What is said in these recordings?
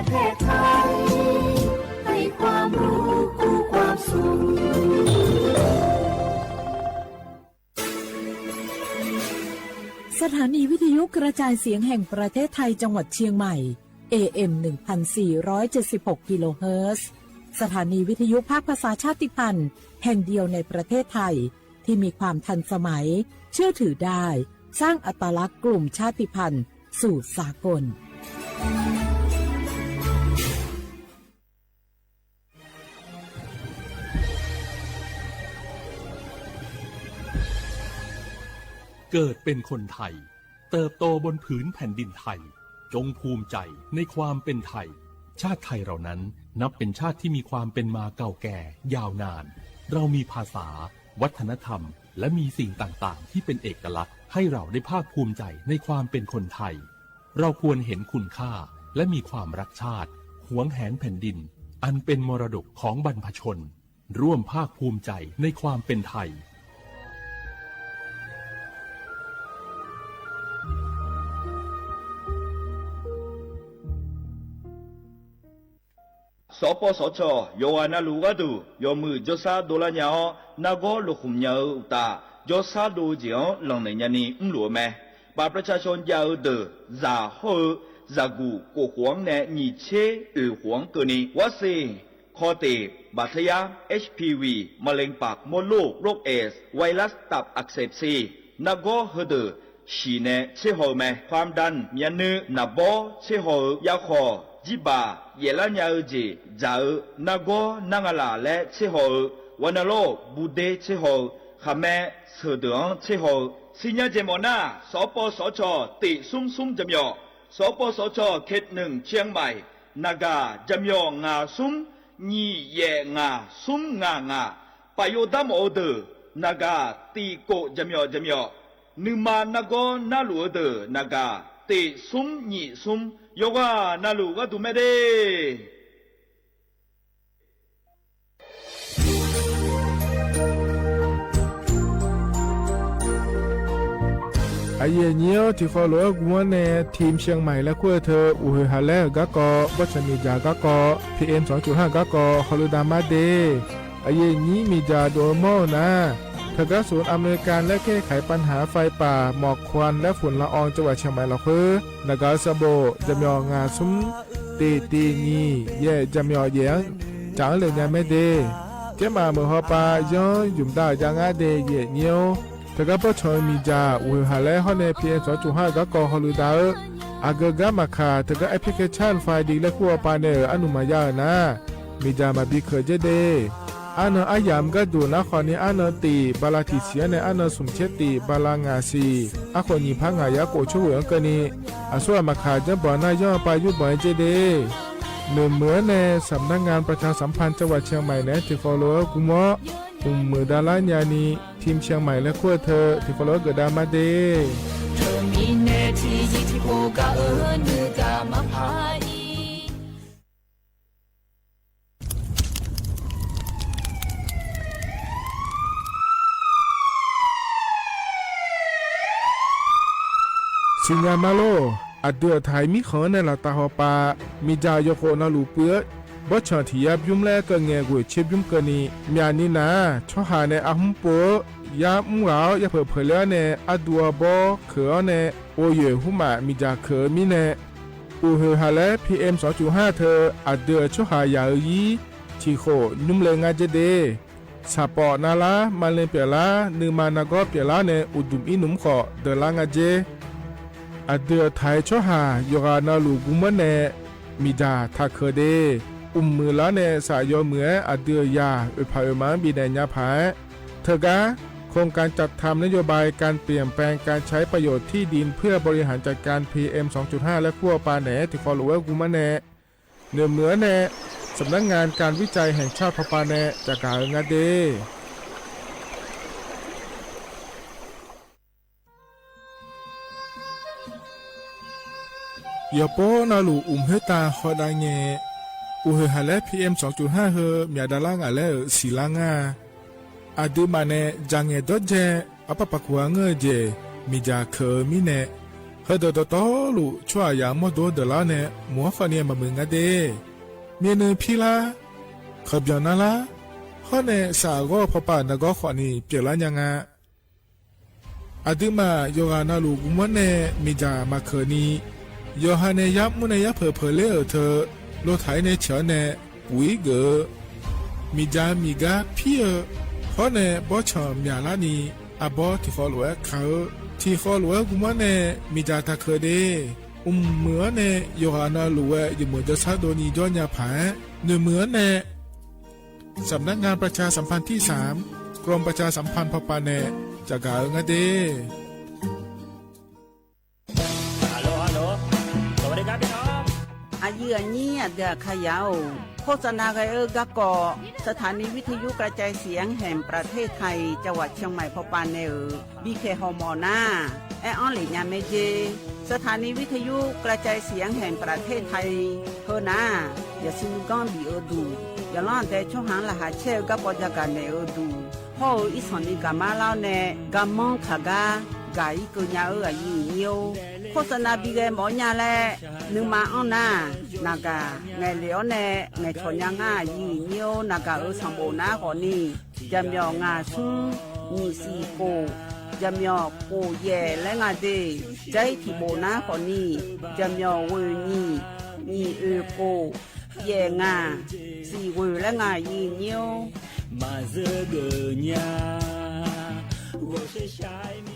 เทศไทยให้ความรู้คู่ความสุขสถานีวิทยุกระจายเสียงแห่งประเทศไทยจังหวัดเชียงใหม่ AM 1476 กิโลเฮิรตซ์สถานีวิทยุภาคภาษาชาติพันธุ์แห่งเดียวในประเทศไทยที่มีความทันสมัยเชื่อถือได้สร้างอัตลักษณ์กลุ่มชาติพันธุ์สู่สากลเกิดเป็นคนไทยเติบโตบนผืนแผ่นดินไทยจงภูมิใจในความเป็นไทยชาติไทยเรานั้นนับเป็นชาติที่มีความเป็นมาเก่าแก่ยาวนานเรามีภาษาวัฒนธรรมและมีสิ่งต่างๆที่เป็นเอกลักษณ์ให้เราได้ภาคภูมิใจในความเป็นคนไทยเราควรเห็นคุณค่าและมีความรักชาติหวงแหนแผ่นดินอันเป็นมรดกของบรรพชนร่วมภาคภูมิใจในความเป็นไทยสปสชโยอานาลูกาดูโยมือจซาโดลาญานาโกลุคุมญาอุตาจซาดูเจียวหลังในญานีอุ้งหลัวแม่บาประชาชนยาวเดอซาโฮซากูกูหวงแน่หนีเชหวงเกนีวาซีคอเตบาดทะยัก HPV มะเร็งปากมดลูกโรคเอสไวรัสตับอักเสบซีนาโกเฮเดอชีเนเชโฮแม่ความดันมีเนื้อนาโบเชโฮยาคอจิบาเยลัญญาจีจานาโกนังลาและเชโฮวันโลบูเดเชโฮขแม่เสดงเชโฮสิญญาเจมอนาสปสชติซุ่มจำยอสปสชเขตหนึ่งเชียงใหม่นากาจำยองาซุ่มญีเยงาซุ่มงาปโยดามโอเดนากาตีโกจำยอนึมานาโกนาลูเดนากาติซุ่มญีซุ่มโยกานาลูก็ดูไม่ได้ไอเยี่ยวที่เขาหลวงวันในทีมเชียงใหม่และขั้วเธออุหฮาเลกะกอวัชมีจากะกอ PM 2.5 กะกอฮอลูดามาเดไอเยี่ยนี้มีจาโดโมนะทกศูนย์อเมริกันและแก้ไขปัญหาไฟป่าหมอกควันและฝุ่นละอองจังหวัดเชียงใหม่เราคือนากาซาโบจำยองาซุ้มตีงีเย่จำยอเยียงจางเลยยังไม่เดแกมาเมื่อฮอปาย้อนยุ่มดาจางอาเดเย่เนียวทกปชมีจาอุหาและฮอนใน PM 2.5 กะกอฮอลูดาอากกะมาคาทกแอปพลิเคชันไฟดีและขั้วปาเนออนุมายานะมีจามาบิเคเจเดอันอายามก็ดูนะคนนี้อันตีบาลาติเสียในอันสมเชติบาลางาซีอาคนนี้พังหายาโกช่วยกันนี้อาส่วนมาขาจะบ่อนายย่อไปยุบ่อยเจเดเหมือนในสำนักงานประชาสัมพันธ์จังหวัดเชียงใหม่เนี่ยที่ฟอลโล่กุมะมือดาราญานีทีมเชียงใหม่และขั้วเธอที่ฟอลโล่เกิดดามาเดเธอมีเนทีที่โบกาเนือกามาพายสิงามาโลอเดือไทยมีขอในละตาหอปามีจายโคนาลูเปื้อบ่ชอที่ยับยุ่มแลก็แงกวยเชบยุ่มกะนี่มีอันนี้นะชอหาในอะหุมโปยามุงลาวยาเผเผลในอะดัวบ่เขอในโอเยหุมามีจาเขอมีในอูเฮฮาและ PM 2.5 เธออเดือชอหายายีที่โคนุ่มเลงาเจเดสปอนาลามาเลเปียลานึมานาโกเปียลาในอุดุมอินุมขอเดลางาเจอเดือไทยชอหายกานาลูกุมะเนมีดาทักเคเดมือละเนสายเหมืออเดือยาอุปาอุมันบีในญาภายเธอกะโครงการจัดทำนโยบายการเปลี่ยนแปลงการใช้ประโยชน์ที่ดินเพื่อบริหารจัดการ PM 2.5 และขั้วปาแหนที่ฟอลโลเวอร์กุมะเนเหนือเนสำนักงานการวิจัยแห่งชาติพปาแหนจากกาเงาเดยาโปนาลูเฮตาขอดาเงอุเฮฮาเล PM 2.5 เฮมีดาลางาเลสีลางาอดูมาเนจังเงดเจอปะปะกัวเงเจมีจาเคมีเนฮ ดดตอลุชัวยามอดดลาเนมัวฟาเนียมามึงอะเดเมียนพี่ละขบยอนนะละข้อเนสาก็พอป่านก็ขวานี่เปลี่ยนละยังไงอาดิมาโยฮานาลูกุมันเนมิจามาเคนีโยฮาเนยับมุนยับเพอเลอเธอโลไทยเนเฉเนวิเกมิจามิกาพี่ข้อเนบอชอมยาลานีอาบอที่ขอหลวงเขาที่ขอหลวงกุมันเนมิจาตาเคเดเหมือนเนโยฮานาลูเวอยู่เหมือนจะซาโดนีย้อนยาผาเหมือนเนสำนักงานประชาสัมพันธ์ที่3กรมประชาสัมพันธ์พปาเนจากกาเงเดฮัลโหลสวัสดีครับพี่น้องอายุอันนี้เดือขยาวโฆษณาไกกะกอสถานีวิทยุกระจายเสียงแห่งประเทศไทยจังหวัดเชียงใหม่พปานเนบีเคฮอมอนาแอออนหลิญาเมเจสถานีวิทยุกระจายเสียงแห่งประเทศไทยเฮนาอย่าซิมก้อนบีเอดูอย่าล้อนแต่ช่วงหางละหาเชลกับปจาการเนเอดูพ่ออีสอนนี่กามาเล่าเนกามองขากากาอีกุญญาอายุเนียวโฆษณาบีเกหมอญาแลนึงมาอ้อนนานากาไงเหลียวเนไงชนยังง่ายีเนียวนากาสัมโบนาขอนี่จำยองาซุงมีสีโกจำยอโกแย่และงาเดใจที่โบนาขอนี่จำยอเวนี่มีโกแย่งาสีเวและงายีเนียวมาเจอเกญา我是小米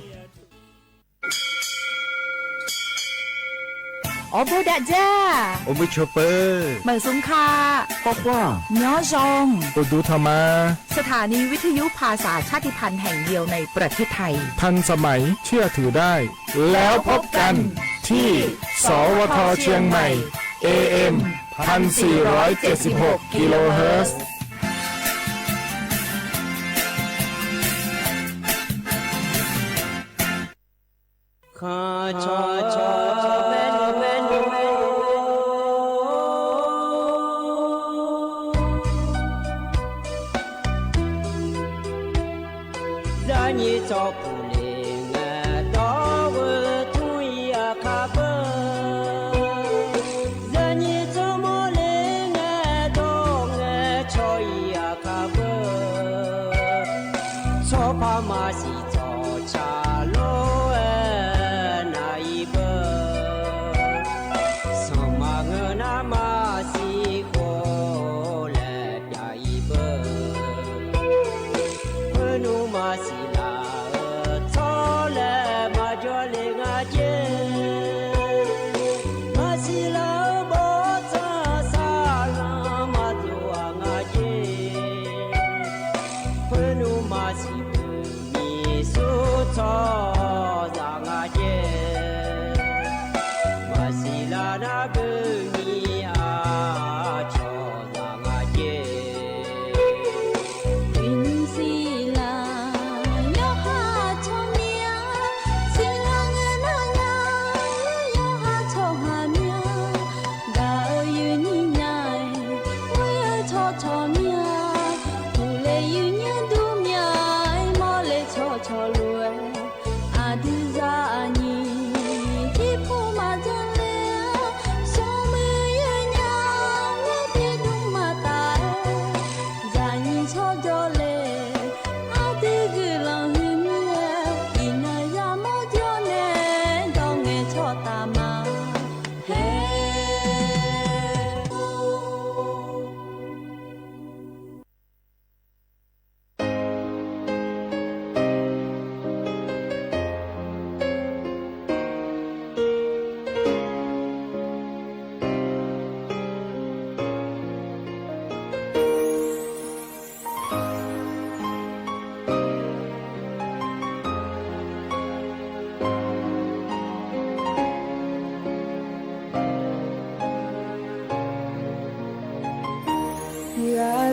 อบูดาจ้าโอมิชเปอร์เหมือนสุงคาปอกว่าย้อจงอุดูธรรมาสถานีวิทยุภาษาชาติพันธุ์แห่งเดียวในประเทศไทยทันสมัยเชื่อถือได้แล้วพบกันที่สวทเชียงใหม่ AM 1476 กิโลเฮิรตซ์ข้าชอเมนูรานีจอปูเลงดอวทุยอาคาเบรานีจอโมเลงดองชอยอาคาเบชอพามาสิจอชาโล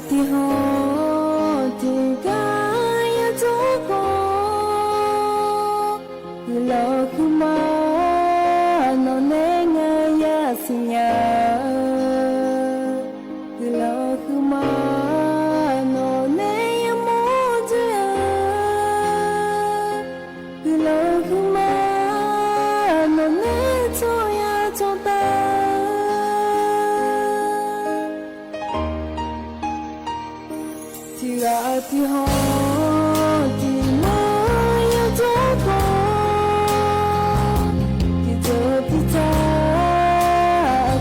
ที่หอที่กายทุกคนโลกมาโนเนงยาสิญาโลกมาโนเนยโมจโลกมาโนเน ที่หอที่น้อยอยู่เจ้าก็ที่เจอที่ใจ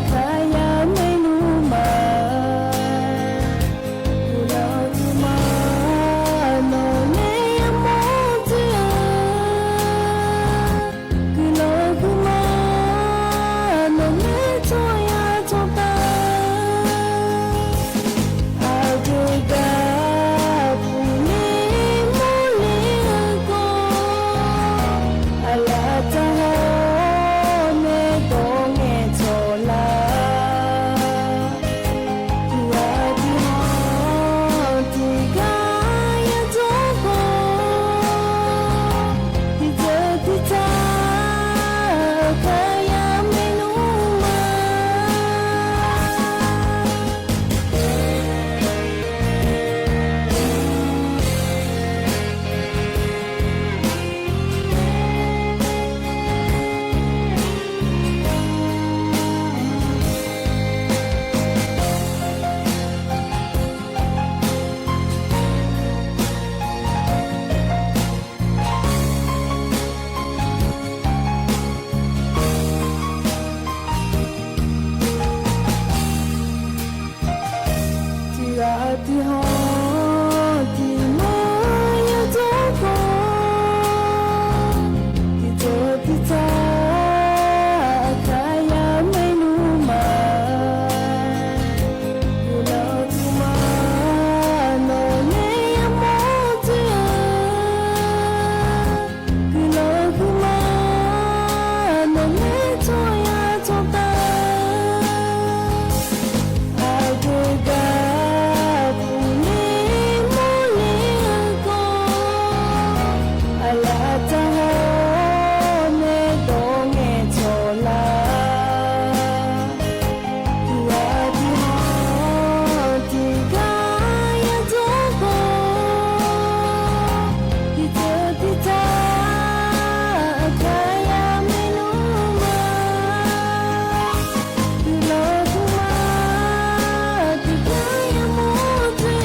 ใครยังไม่รู้มาอยู่เราที่มาโน่นนี่ยังมองเจอคือเราคือมาโน่นนี่ช่วยอาจจะตาอาจจะได้ผู้นี้ไม่เลี้ยงก็อะไรจะหาไม่ต้องเงี้ยโชลาที่ว่าที่หอที่กายจะก็ที่เจอที่ใจใครยังไม่รู้มา ที่รักที่หอที่น้อยอยู่เจ้าก็ที่เจอที่ใจใครยังไม่รู้มาอยู่เราที่มาโน่นนี่ยังมองเจอคือเราคือมาโน่นนี่ช่วยอาจจะตาอาจจะได้ผู้นี้ไม่เลี้ยงก็อะไรจะหาไม่ต้องเงี้ยโชลาที่ว่าที่หอที่กายจะก็ที่เจอที่ใจใครยังไม่รู้มาที่เราที่มาที่ใครยังมองเจอ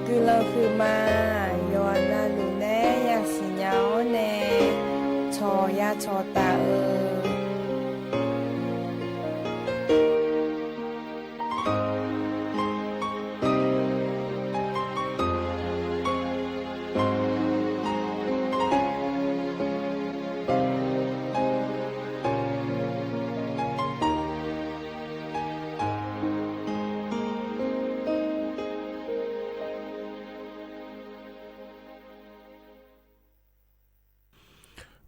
คือเราคือมาโยนนาลูแน่อยากสิเหงาแน่ชอยาชอตา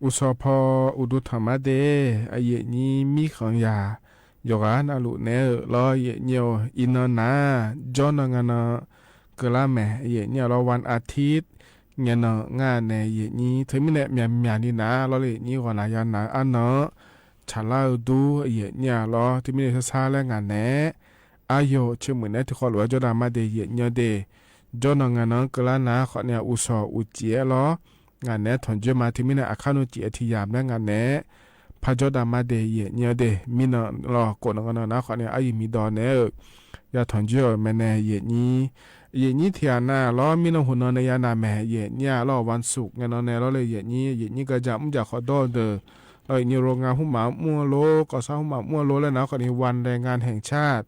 อุสพออุดุธรรมะเดอเยนี้มีขังยาโยกานอลุเนอรอเยเนียวอินนาจอนงานกลาแมเยเนียวรอวันอาทิตย์เงี้ยนงานในเยนี้เธอไม่เนี่ยมีนี่นะรอเลยนี้ก่อนนายานะอันเนาะชาลาดูเยเนี่ยรอที่ไม่ได้ซาแล้วงานแน่อายุชื่อเหมือนเนี่ยที่ขอหลวงจดามาเดเยเนียวเดจอนงานกลานะขอเนี่ยอุสอุเจียรองานเนี้ยถอนเจอมาที่มินาอาคานุจิอธิยามและงานเนี้ยพระจดามาเดเยเนียเดมินารอกดกันนะขอเนี่ยอายุมีดอนเนอยาถอนเจอแม่เนเยนี้เทียนาล้อมินหุ่นในยานาแม่เยเนี่ยล้อวันศุกร์งานเนี้ยล้อเลยเยนี้ก็จะมุ่งจากขอดอเดอเราอีกโรงงานหุ่มหมามัวโลก็สร้างหุ่มหมามัวโลแล้วนะขอนี้วันแรงงานแห่งชาติ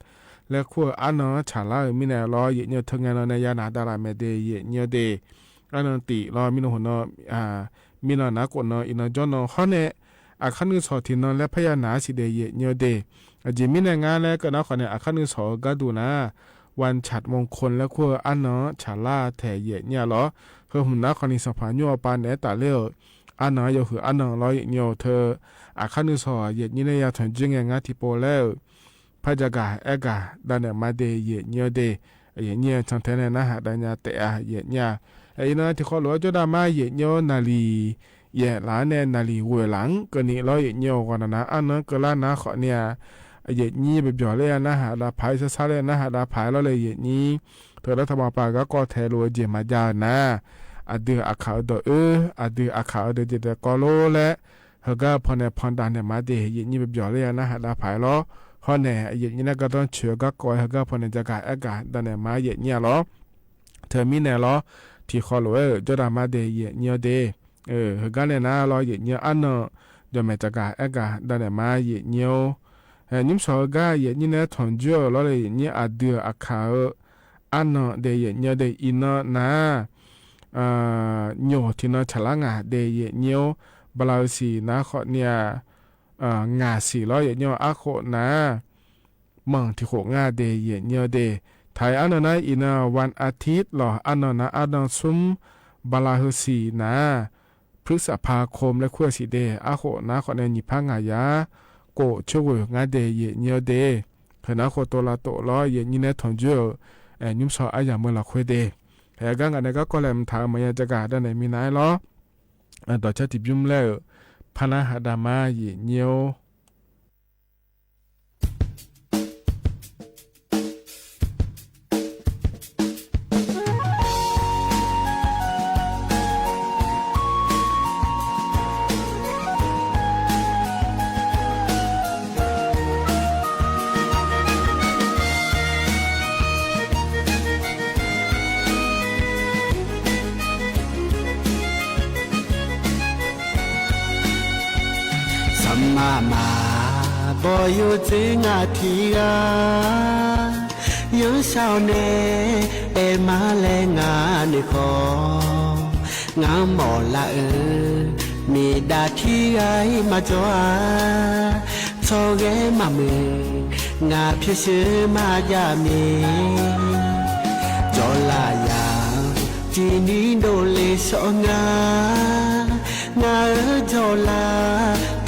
และขั้วอันเนาะฉาลามินาล้อเยเนี่ยทั้งงานในยานาดาราเมเดเยเนี่ยเดอันนั้นติรอมินหุ่นมินนักวนอินจอนฮอนเนอาคันนึสอทินและพยานาสิเดเยเนเดจิมินงานแล้วก็นะขอเนี่ยอาคันนึสอกาดูนะวันฉัดมงคลและขั้วอันเนาะฉาลาแถเยเนี่ยเหรอเฮหุ่นนักขอนิสพาญัวปานเนตาเลออันเนาะอยู่คืออันเนาะรอเยเนเธออาคันนึสอเยนี่เนี่ยถอนจึงงานที่โปแล้วพระจักาเอกาดันเนี่ยมาเดเยเนเดเยเนี่ยทังเทเนนะหาดันเนี่ยเตะเยเนี่ยไอ้นั่นที่เขาหลวงจดามาเยเนียวนาลีเย่หลานเนี่ยนาลีเวหลังก็นี่เราเยเนียวกันนะอันนั้นก็ล้านนะขอเนี่ยเยนี้ไปจ่อเลยนะฮะดาพายซาเลยนะฮะดาพายเราเลยเยนี้เธอรัฐบาลปากก็เทโลเจมาจานะอดีอาขาวดอดีอาขาวเดจก็โลและเฮก็พอเนี่ยพอนดานเนี่ยมาเดเยนี้ไปจ่อเลยนะฮะดาพายเราเ ฮอแหน่เย็นนี่นะก็ต้องเชื่อก็กอยก็พอในจะกาอากาศดันเนี่ยมาเย็นเนี่ยหรอเธอมีแน่หรอที่คอลเวอร์จดามาเดเย็นเนี่ยเดก็เนี่ยนะรอเย็นเนี่ยอันเนาะเดี๋ยวแม่จะกาอากาศดันเนี่ยมาเย็นเนี่ยนิมสอก็เย็นนี่นะถอนจ่อรอเลยเย็นเนี่ยอาเดืออาคาอันเนาะเดเย็นเนี่ยเดอินเนาะนะโยที่เนาะฉลางาเดเย็นเนี่ยบลาสีนะขอเนี่ยงาสีร้อยเย็นเนี่ยอาโคนะมังที่โคงาเดเย็นเนี่ยเดไทยอันนั้นอินาวันอาทิตย์หรออันนั้นนะอันนั้นซุมบาลาฮสีนะพฤษภาคมและขั้วสีเดอาโคนะขอเนี่ยหยิบพังายาโกช่วยงาเดเย็นเนี่ยเดเห็นนะโคตัวละตัวร้อยเย็นนี่นะถอนจ่อยุ่มสออายาเมื่อละคุยเดแต่ก็งานนี้ก็แลมถามมายาจะกาด้านไหนมีนายล้อต่อชาติยุ่มแล้วพนาหดามาเย็นเนี่ยมาบอยู่จริงอาทีกายังเศร้าเนเอมาแลงานในคองามหมอละมีดาที่ไอมาจวาโชเกมามืองาพิชื่อมายามีจอลายาจีนี้โดเลสงางาจอลา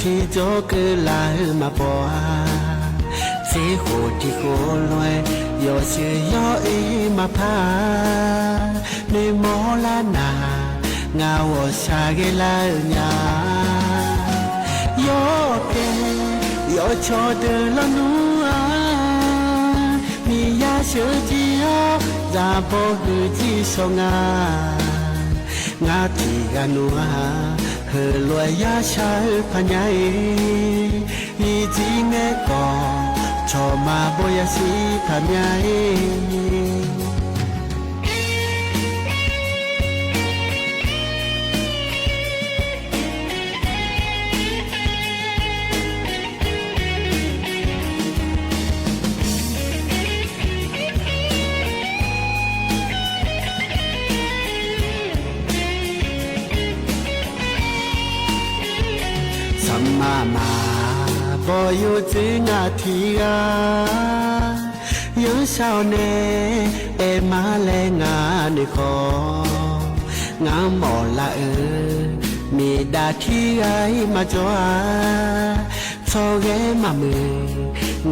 ที่จอเกลามาปอเสียโหที่โกลอยยอเสียยอเอมาพาในมอลานางาวชาเกลาญายอเกยอชอเดลนัวมียาเชื่อจียอจาโบหือจีสงางาที่กันนัวเฮลอยยาชาพันใหญ่ยีจีเงก็ชอมาบอยสีพันใหญ่มาบอยู่จริงอาทีกายังเศร้าเนเอมาแลงานในคองามหมอละมีดาที่ไอมาจวาโชเกมามือ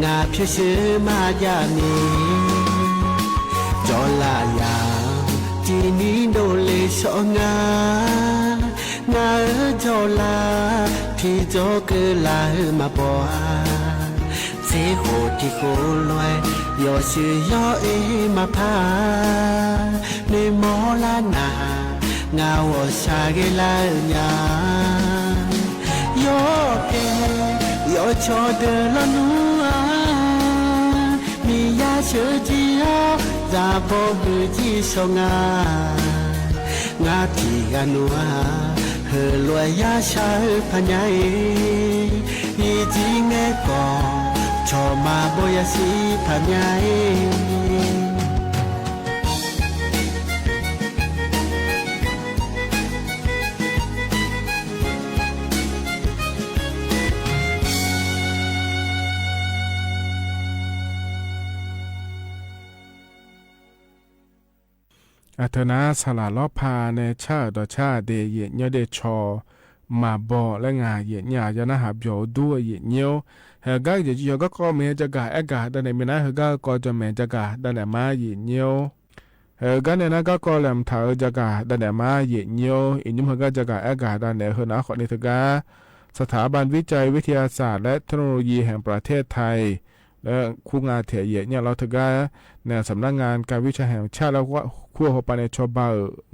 งาพิชื่อมายามีจอลายาจีนี้โดเลสงางาจอลาที่จอเกลามาปอเสียโหที่โกลอยยอชื่อยอเอมาพาในมอลานางาวชาเกลาญายอเกยอชอเดลนัวมียาเชื่อจียอจาโบหือจีสงางาที่กันนัวเฮลอยยาชาพันใหญ่ยีจีเงก็ชอมาบอยสีพันใหญ่อัธนาสลาลอพาในชาดอชาเดเยเนเดชอมาบอและงาเยเนยานะหาบยอด้วยเยเนียวเฮกาเยจิยก็เมจะกาเอกาดันเมนะเฮกาก็จะเมจะกาดันมาเยเนียวเฮกาเนี่ยนะก็แลมถาจะกาดันมาเยเนียวอินุมเฮกาจะกาเอกาดันเนเฮนะขอนิทกาสถาบันวิจัยวิทยาศาสตร์และเทคโนโลยีแห่งประเทศไทยและคู่งานเถียเยเนี่ยเราถึงก็เนี่ยสำนักงานการวิจัยแห่งชาติแล้วก็คู่หัวปานในชอบา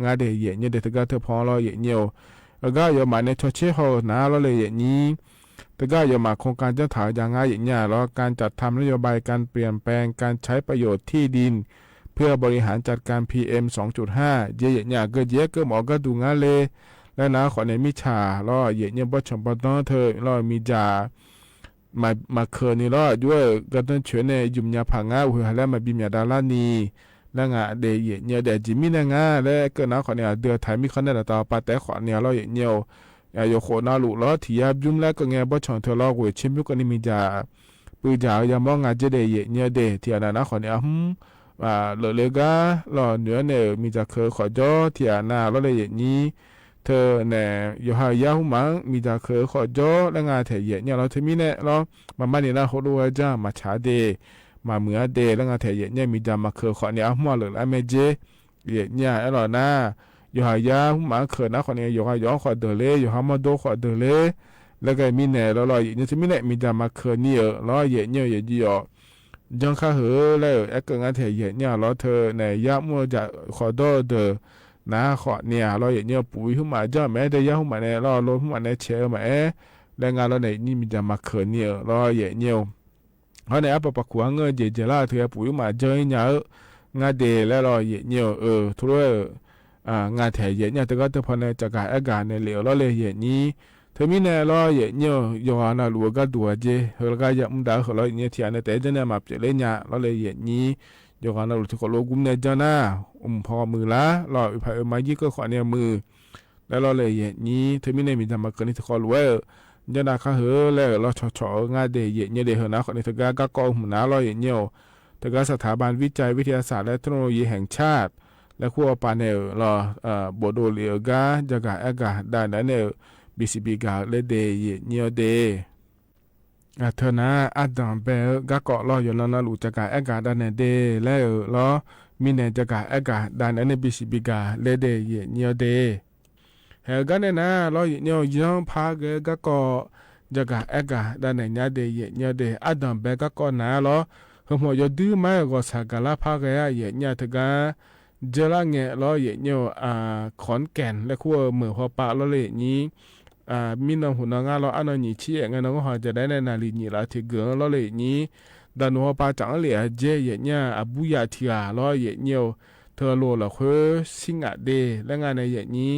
งานเดียเนี่ยเด็กถึงก็เธอพอเราเยเนี่ยแล้วก็อยู่มาในชอเชโฮนะเราเลยอย่างนี้ แต่ก็อย่ามาโครงการเจ้าถาอย่างง่ายอย่างเงี้ยแล้วการจัดทำนโยบายการเปลี่ยนแปลงการใช้ประโยชน์ที่ดินเพื่อบริหารจัดการ PM 2.5 เยอะๆก็เยอะก็หมอก็ดูงานเลยและนะขอในมิชาแล้วเยอะๆบ่ชมบ่ต้องเธอแล้วมีจ่ามาเคยนี่แล้วด้วยก็ต้องช่วยในยุ่มยาผังงาหัวแล้วมาบิมยาดาลานีแล้วงาเดยเนี่ยเดจิมินะงาแล้วก็นะขอเนี่ยเดือไทยมีคนได้ต่อปาแต่ขอเนี่ยแล้วเนี่ยโยโคนาลุแล้วที่ยายุ่มแล้วก็เงี้ยบ่ชอนเธอแล้วกูชิมยุก็นี่มีจ่าปืนจ่ายังมองงาเจเดยเนี่ยเดที่อันนั้นขอเนี่ยเลยก็แล้วเนื้อเนี่ยมีจ่าเคยขอจ่อที่อันนั้นแล้วเลยอย่างนี้เธอเนี่ยอยู่หายาหุมังมีจ่าเคยขอจ่อแล้วงาเถียเนี่ยเราเธอมีเนี่ยแล้วมันนี่นะเขาดูว่าจ้ามาชาเดมาเมื่อเดแล้วงาเถียเนี่ยมีจ่ามาเคยขอเนี่ยหัวเลยแล้วเมเจเนี่ยไอ้หล่อหน้าอยู่หายาหุมังเคยนะขอเนี่ยอยู่หายาขอเดเลยอยู่หามาโดขอเดเลยแล้วก็มีเนี่ยแล้วเนี่ยจะมีเนี่ยมีจ่ามาเคยเนี่ยแล้วเนี่ยยี่จังข้าเหอแล้วไอ้เกิงอันเถียเนี่ยแล้วเธอเนี่ยยามัวจะขอโดเดนะขอเนี่ยเราเนี่ยปุ๋ยขึ้นมาจ้าแม่ได้ยาขึ้นมาเนี่ยเราลดขึ้นมาเนี่ยเชื่อมาแรงงานเราเนี่ยนี่มีจะมาเขินเนี่ยเราเนี่ยเพราะเนี่ยปะปะขวางเงินเจล่าเธอปุ๋ยมาเจอเนี่ยงานเดแล้วเราเนี่ยทุเรงานแถเนี่ยแต่ก็เธอพอเนี่ยจะการอาการเนี่ยเหลวเราเลยเนี่ยเธอมีเนี่ยเราเนี่ยย้อนน่ะรู้ก็ตัวเจเฮาก็ยังไม่ได้เราเนี่ยที่อันเนี่ยแต่จะเนี่ยมาเปลี่ยนเนี่ยเราเลยเนี่ยยกอันนั้นที่เขาโลกุมเนี่ยจ้านะพอมือละรอไปมายี่ก็ขอเนี่ยมือแล้วเราเลยอย่างนี้เธอไม่ได้มีทำมาเกินที่เขารู้ว่าจ้านะข้าเหอแล้วเราชอๆงานเดย์เนี่ยเดย์เหรอนะขอเนี่ยถึงก็กองหัวหน้าเราอย่างเงี้ยถึงก็สถาบันวิจัยวิทยาศาสตร์และเทคโนโลยีแห่งชาติและขั้วปาเนลเราบโดเลียกาจะกาเอกาได้นั่นเนี่ยBCB กาเลเดย์เนี่ยเดย์เธอนะอาดัมเบลก็เกาะรออยู่แล้วนะรู้จักการอากาศด้านเดแล้วล้อมีเนี่ยจักการอากาศด้านนั้นบิสิบิกาเลเดย์เนี่ยเดเฮกันเนี่ยนะรอเนี่ยยังพาเกก็เกาะจักการอากาศด้านเนี่ยเดย์เนี่ยเดอาดัมเบลก็เกาะนะล้อเขาหมดยอดดื้อไม่ก็สักการะพาเกยเนี่ยถึงกันเจริญเนี่ยล้อเนี่ยขอนแก่นและขั้วเหมือหัวปะล้อเลยนี้มีน้องหุ่นงาเราอันนี้ชี้เงี้ยน้องเขาจะได้ในนาลีนี่ละที่เกินเราเลยนี้ดันหัวปลาจังเลยเจเนี่ยบุยาที่เราเนี่ยเธอโลละคือสิงห์เดและงานในอย่างนี้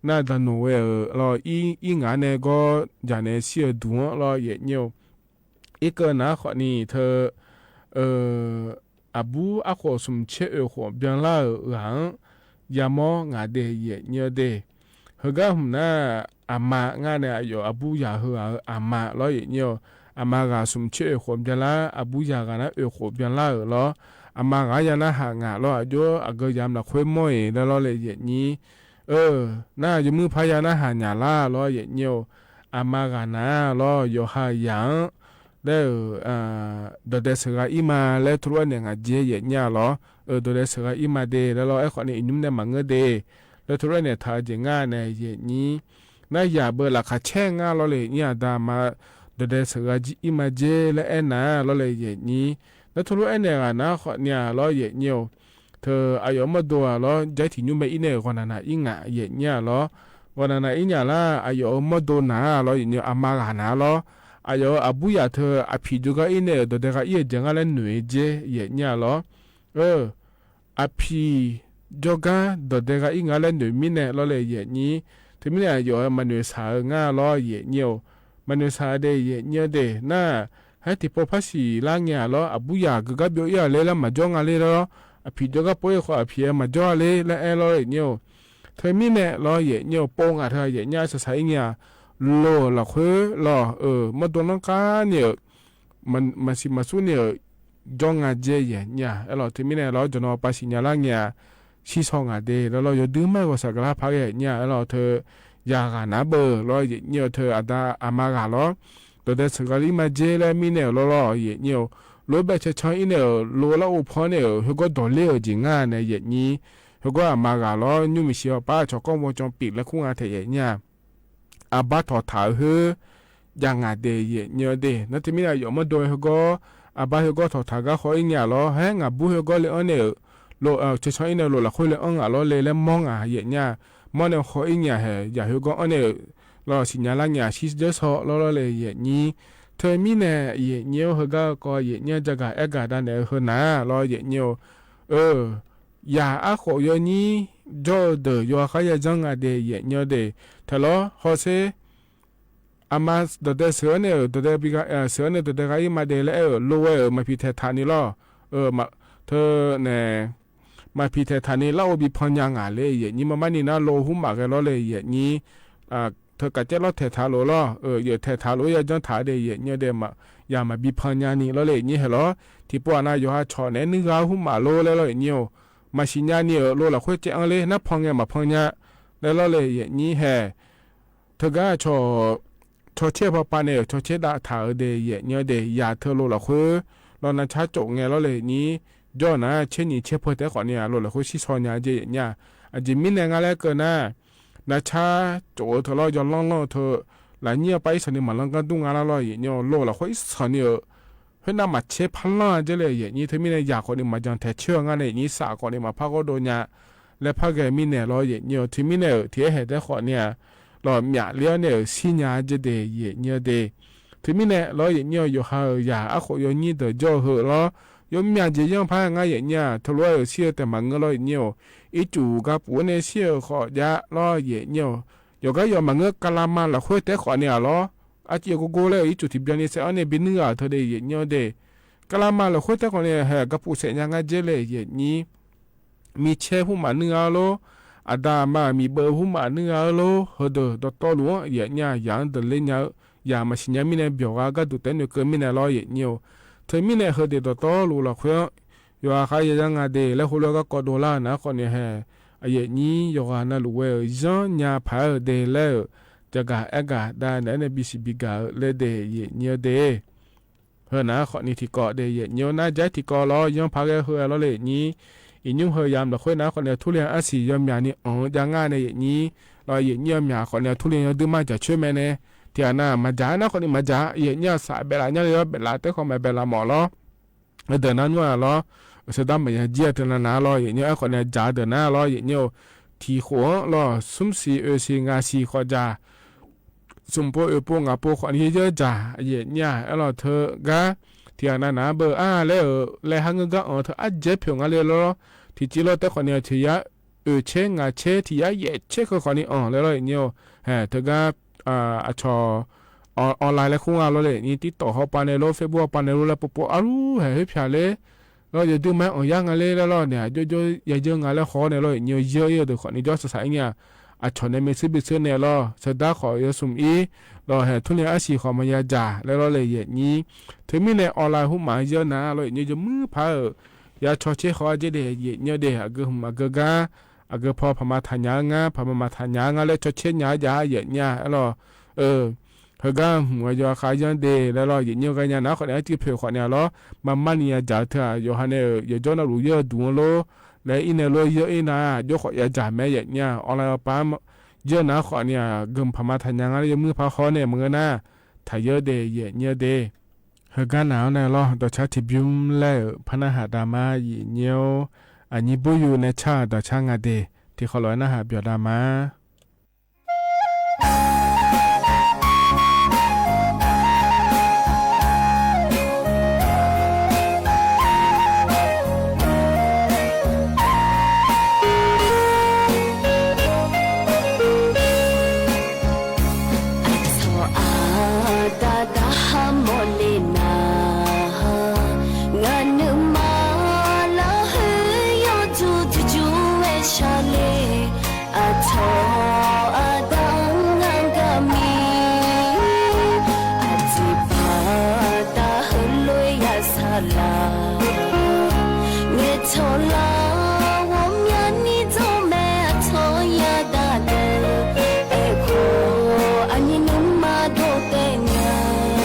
น่าดันหัวเราอีงานเนี่ยก็จะเนี่ยเสียดวงเราเนี่ยอีกเกินนะคนนี้เธอบูอาขอสมเชื่อหัวเบียงละหลังยามองาเดเนี่ยเดเฮก็หุ่นน่ะอาม่างานเนี่ยอยู่บูยาหัวอาม่าเราเนี่ยอาม่าก็สมเชื่อหัวเบียงละบูยากันนะหัวเบียงละเราอาม่าก็ยังน่ะหางาเราอยู่ก็ยามละคุยมวยแล้วเราเลยอย่างนี้น่าจะมือพายานะหาญาละเราอย่างเนี่ยอาม่ากันนะเราอยู่หายังแล้วโดยเดสกาอิมาแล้วทุกวันเนี่ยเจี๋ยเนี่ยหรอโดยเดสกาอิมาเดแล้วเราไอ้คนนี้นุ่มเนี่ยมังเดแล้วทุกวันเนี่ยถ้าจะงานเนี่ยอย่างนี้น่าอย่าเบอร์ละค่าแช่งงานเราเลยเนี่ยดามาโดยเดสกาอิมาเจแล้วไอ้น่ะเราเลยอย่างนี้แล้วทุกวันเนี่ยนะคนเนี่ยเราอย่างเนี่ยเธออายุมาตัวเราใจถึงยุ่งไปอีเนี่ยคนนั้นอีง่ะอย่างเนี่ยเราวันนั้นอีเนี่ยละอายุมาตัวน่ะเราอย่างเนี่ยอามากันน่ะเราอายุบูยาเธอพิจูก็อินเนี่ยตัวเด็กอีจังอะไรหน่วยเจเนี่ยหรอพิจูก็ตัวเด็กอีงอะไรหน่วยมิเนี่ยเราเลยนี้ที่มิเนี่ยอยู่มันหน่วยสาวง่าเราเนี่ยมันหน่วยสาวเดเนี่ยเดน่าให้ที่พอภาษีล่างเนี่ยเราบูยาก็เบียร์เลยแล้วมาจ้องอะไรเราพิจูก็ป่วยขอพิมาจ้องเลยแล้วเราเนี่ยเธอมิเนี่ยเราเนี่ยปงเธอเนี่ยสายเนี่ยโลละคือรอมาตัวน้องกาเนี่ยมันสิมาสู้เนี่ยจงอาเจเนี่ยเราที่มีเนี่ยเราจะนอปัสญาละเนี่ยชีสองอาเดแล้วเราจะดื้อมากกว่าสักละพักเนี่ยเราเธอยากานาเบอร์เราเนี่ยเธออาดาอามากาเราตัวเด็กสกัดมาเจแล้วมีเนี่ยเราเนี่ยโลแบบจะใช้เนี่ยโลละอุปเนี่ยเขาก็โดนเลี้ยจริงอ่ะเนี่ยนี้เขาก็อามากาเรายุ่งมิเชียวป้าชอบก็วงจรปิดและคุ้งอาเทียเนี่ยอาบัตถอถ่ายหือยังอาเดย์เนี่ยเดย์นั่นที่มีอะไรอยู่มาโดยเขาก็อาบัตเขาก็ถอถ่ายก็เขาเองเนี่ยล้อแห้งอาบุเขาก็เลยเนี่ยโลจะใช้เนี่ยโลละคุยเลยล้อเลยแล้วมองเนี่ยมองเนี่ยเขาเองเนี่ยอย่าเขาก็เนี่ย รอสิญญาลังยาชิสเจสอรอเลยเยนี้เธอมีแน่เยเนียวเฮก็เยเนียจะกะเอกาดันเดเฮนารอเยเนียวยาอะโขยนี้จอเดยอขยจังอะเดเยเนียวเดทะลอฮอเซอามาสดเดเสือเนี่ยดเดบิกาเสือเนี่ยดเดกาอีมาเดเลโลเวมาพิเทธานีลอมาเธอเนี่ยมาพิเทธานีเล่าบิพันยังอ่ะเลยเยนี้มานี่นะโลหุมมากันล้อเลยเยนี้เธอกะเจล้อเทธาโลล้อเยเทธาโลยาจังถาเดเยเนี่ยเดมาอย่ามาบิพันยานี่ล้อเลยนี่เหรอที่ปวนาอยู่ฮะชอเนี่ยนึกเอาหุมมาโลแล้วเลยเนี่ยมาชิญญานี่โลละค่อยเจอังเลยนับพังยามาพังยาแล้วล้อเลยเยนี้แฮเธอกะชอเชี่ยพอปานเนี่ยเชี่ยดาถาเดยเนี่ยเดยาเธอโลละคุเรานะชาจงไงเราเลยนี้ย้อนนะเช่นนี้เชี่ยพอแต่ก่อนเนี่ยโลละคุชิซอนยาเจเนี่ยอาจจะมีแรงอะไรเกินนะชาโจเธอเราย้อนล่องเธอหลายเนี่ยไปสนิมันลังกันตุ้งอะไรเราเนี่ยโลละคุสอนเนี่ยเพื่อนมาเชี่ยพันล้านเจเลยเนี่ยเธอมีเนี่ยอยากคนนี้มาจังแต่เชื่องานเนี่ยนี่สาก่อนเนี่ยมาพักก็โดนเนี่ยและพักแกมีเนี่ยเราเนี่ยที่มีเนี่ยที่เห็นแต่ก่อนเนี่ยเราหยาเลี้ยเนี่ยสิญญาจะเดยเนี่ยเดถึงมีเนี่ยเราเนี่ยอยู่หาอยาอะขอยนี่เดจ่อเหรอยมหยาจะยังพาง่ายเนี่ยทะเลเสียแต่มันก็เราเนี่ยอีจูกับปูเนี่ยเสียขอยาเราเนี่ยอยู่ก็อยู่มันก็กะลามาละคุยแต่ขอเนี่ยเราอาจจะกูเลยอีจูที่เบียนี่เสียเนี่ยบินเนื้อเธอเดยเนี่ยเดกะลามาละคุยแต่ขอเนี่ยกับปูเสียยังไงเจเลยนี่มีเชฟผู้มาเนื้อเราอาดามามีเบอร์หุ่มมาเนื้อโลเฮดดตัวหลวงเนี่ยอย่างเดลเนี่ยอย่ามาสิญญามีเนี่ยเบียวก็ดูแต่เนี่ยก็มีเนี่ยรอเนี่ยเธอมีเนี่ยเฮดดตัวหลวงละเพื่ออยู่อาใครยังไงเดแล้วหัวก็กอดละนะคนเนี่ยนี้อยู่อานั่นรู้ว่าจังเนี่ยพาเดแล้วจะกะเอกะได้เนี่ยบิสิบิกาเลเดเนี่ยเดเฮนะคนนี้ที่กอเดเนี่ยน่าจะที่กอรอยังพาแกเฮอแล้วเลยนี้อินยุ่งเฮียามละค่อยนะคนเนี่ยทุเรียนอาศัยยามยานี่ยังง่ายในอย่างนี้เราอย่างนี้ยามยาคนเนี่ยทุเรียนดื้อมาจะช่วยแม่เนี่ยที่อันน่ะมาจ่านะคนนี้มาจ่าอย่างนี้สายเวลาเนี่ยเราเวลาแต่เขาไม่เวลาหมอล้อเดินนั้นว่าล้อสุดท้ายมันยังเจียเดินนั้นล้ออย่างนี้คนเนี่ยจ่าเดินนั้นล้ออย่างนี้ที่หัวล้อสุ่มสีสีงาสีขอจ่าสุ่มโป้งาโป้คนนี้เยอะจ่าอย่างนี้เราเธอกะที่อันนั้นนะเบอร์แล้วหังก็เธออาจจะเพียงอะไรล้อที่จีโร่แต่คนเนี่ยที่ยาเชงาเชที่ยาเย่เชก็คนนี้แล้วเนี่ยเธอก็ชอออนไลน์แล้วคุ้งเราเลยนี่ติดต่อเขาปานในโลกเฟซบุ๊กปานในโลกแล้วปุ๊บเฮ้ยพี่เลยเราจะดูไหมยังอะไรแล้วเนี่ยอย่าเยอะงานแล้วขอเนี่ยเลยเนี่ยเยอะเดี๋ยวคนนี้จะสายเนี่ยชอนในเมสซี่บิสเนี่ยเราสดาขอยาสุ่มเราทุเรียนอาชีพของมันยาจ่าแล้วเราเลยอย่างนี้ถึงมีในออนไลน์หุ่มหมายเยอะนะเราเนี่ยจะมือพายาชอเชขอจะได้เนี่ยเดะก็หุ่มก็กาก็พอพม่าทานยางาพม่าทานยางาแล้วชอเชยายาเนี่ยเราเฮก็หัวยาขายยันเดแล้วเราเนี่ยก็เนี่ยนะคนนี้ที่เผื่อคนเนี่ยเรามันเนี่ยจ่าเถอะอยู่ฮันเนี่ยอยู่จอนารู้เยอะดูโลแล้วอินเนี่ยเราเยอะนะยกขอยาจ่าแม่เนี่ยออนไลน์ปั๊มเยอะนะคนเนี่ยกึมพม่าทานยางาแล้วมือพาขอเนี่ยมึงนะถ้าเยอะเดเนี่ยเดเฮกันหนาวเนี่ยรอตัวชาติบิมแล้วพนักหาดามาเนียวอันนี้บุยูในชาตัวช่างอเดที่เขาลอยนะหาเบียดามาHãy subscribe cho kênh Ghiền Mì Gõ Để không bỏ lỡ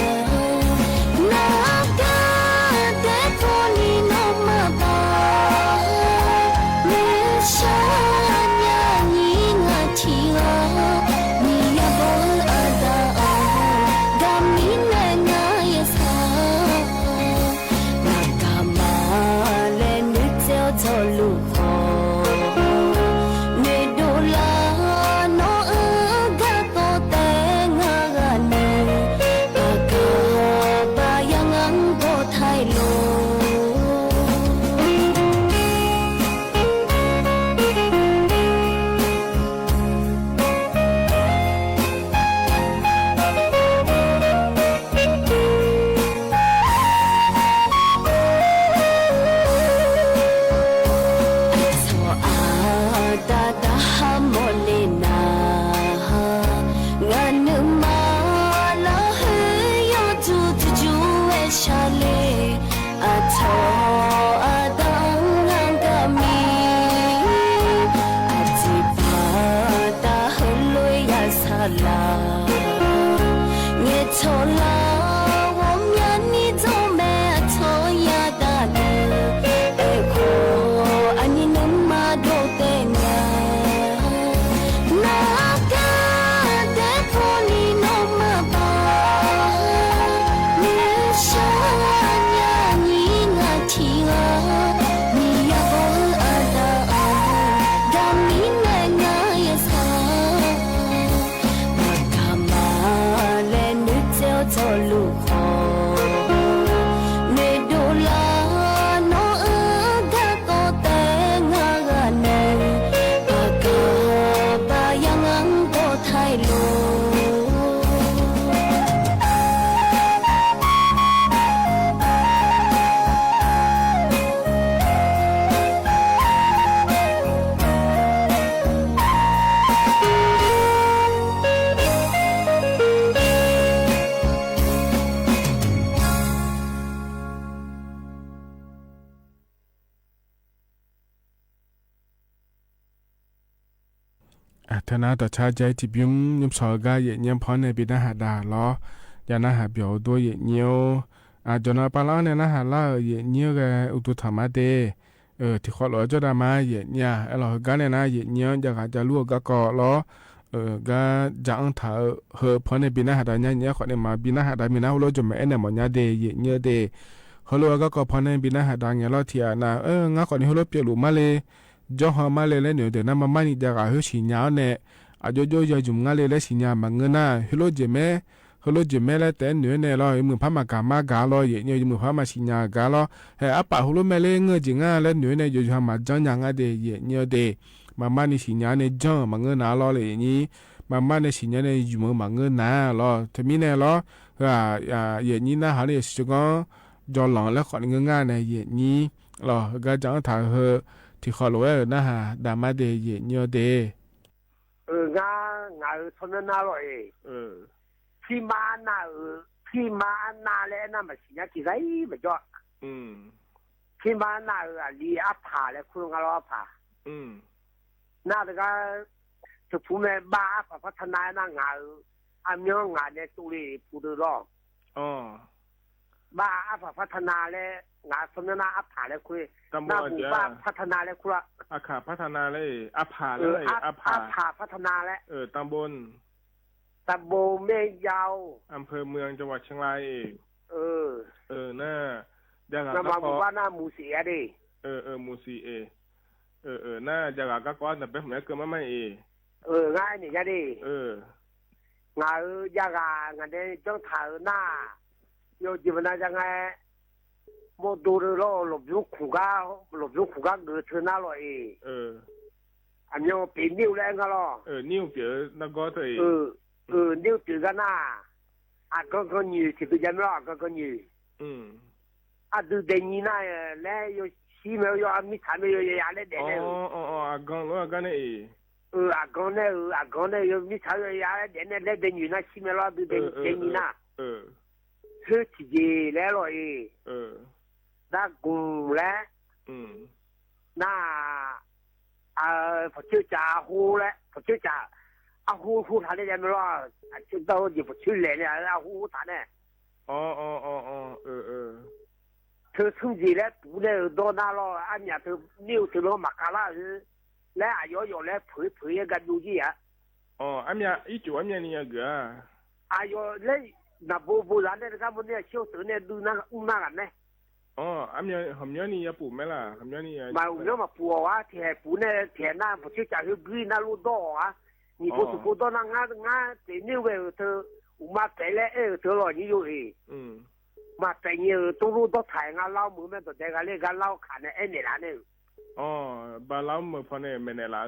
นาต่อชาใจที่บิมยมสอกาเย่ยมพอในบิดาหาดาล้อยานาหาเปียวตัวเย่เนียวจนปาล้อเนี่ยนะหาล่าเย่เนียวแกอุตุธรรมะเดที่ขอหล่อจดามาเย่เนี่ยเรากันเนี่ยนะเย่เนียวจะรู้ก็ก่อล้อก็จะอังถ่าพอในบินาหาดาเนี่ยขอเนี่ยมาบินาหาดามีนาหัวจมเอ็นเนี่ยมันยาเดเย่เนียวเดฮัลโหลก็พอในบินาหาดาเนี่ยเราเทียนะงั้นขอเนี่ยฮัลโหลเปียรูมาเลยจอหามาเลยเนี่ยเดี๋ยวนั้นมานี่จะกะเฮชิญาเนี่ยโยจุมงาเลยชิญามังเงินนะฮัลโหลเจเม่แล้วแต่เนี่ยเรามือพามากาล้อเย่มือพามาชิญากาล้ออัปปะฮัลโหลแม่เลยเงยจิงาแล้วเนี่ยโยจุมาจังยังเดเย่เนี่ยเดมานี่ชิญาเนี่ยจังมังเงินนาล้อเลยนี่มาเนี่ยชิญาเนี่ยอยู่มือมังเงินนาล้อทำไมเนี่ยล้อเย่นี่นะหาเนี่ยสุกจอหลังแล้วขอเงินง่ายเนี่ยเย่นี่ล้อก็จังถ่ายที่ขอรู้นะฮะดามาเดยเนียเดงาทนนาลอยพี่มานาแล้วน่ะมันสิญากี่ไรบ่จ่อพี่มานาลีอัพผาแล้วคุณก็รอผาน่าจะก็จะพูดแม่บ้าพัฒนาหน้างาอันนี้งานเนี่ยตุลีพูดรอบ้าพัฒนาแล้วงาสนนาอัพผาแล้วคุยน้าหมู่บ้านพัฒนาแล้วคุณอาขาพัฒนาเลยอัพผาเลยอัพผาพัฒนาแล้วตำบลแม่ยาวอำเภอเมืองจังหวัดเชียงรายเองน่าจะกะก็หมู่บ้านหน้าหมู่4ดิหมู่4น่าจะกะก็แต่เป็นเหมือนเกินไม่ง่ายนี่ยะดิงาอยากงานนี้จังถ่ายหน้าโยจิบนาจังไงโมดูโลหลบยุคขู่ก้าเกิดเธอหน้าลอยอันนี้เป็นนิ้วแรงก็รอนิ้วเปียนักก็เถอะนิ้วจืดกันหน้าก็ยืดที่เป็นยันรอก็ยืดดูเดนีน่าแล้วโยชิเมลโยอามิถามโยยาเล่เด่นเลยกันเนี่ยโยมิถามโยยาเล่เด่นเลยเล่เด่นอยู่น่าชิเมลดูเดนีน่าเฮ้ยที่เจแล้วลอยน่ากุมแล้วน่าพอชื่อจ่าฮูแล้วพอชื่อจ่าฮูท่านเนี่ยไม่รู้จุดโตอยู่พอชื่อเลยเนี่ยฮูท่านเนี่ยเธอทุ่งจีแล้วปูเนี่ยโดนน่ารออันเนี้ยเธอนิ้วเธอลงมากาล่าแล้วอยู่แล้วเผยกันดูจีอันเนี้ยอีจูอันเนี้ยนี่ก็อยู่เลยนับบูรันเนี่ยก็มันเนี่ยเชี่ยวตัวเนี่ยดูน่ากันเนี่ยอันเนี้ยหำเนี้ยนี่ยาปูไหมล่ะหำเนี้ยนี่มาเนี้ยมาปูว่าแถปูเนี่ยแถหน้าพอชื่อจ่าคือกรีน่ารู้ดอก你不是不到那这那个他嘛在嘞他老你有嘛在你都路到台老母们都在个那个老看的你啦呢把老母放在门内啦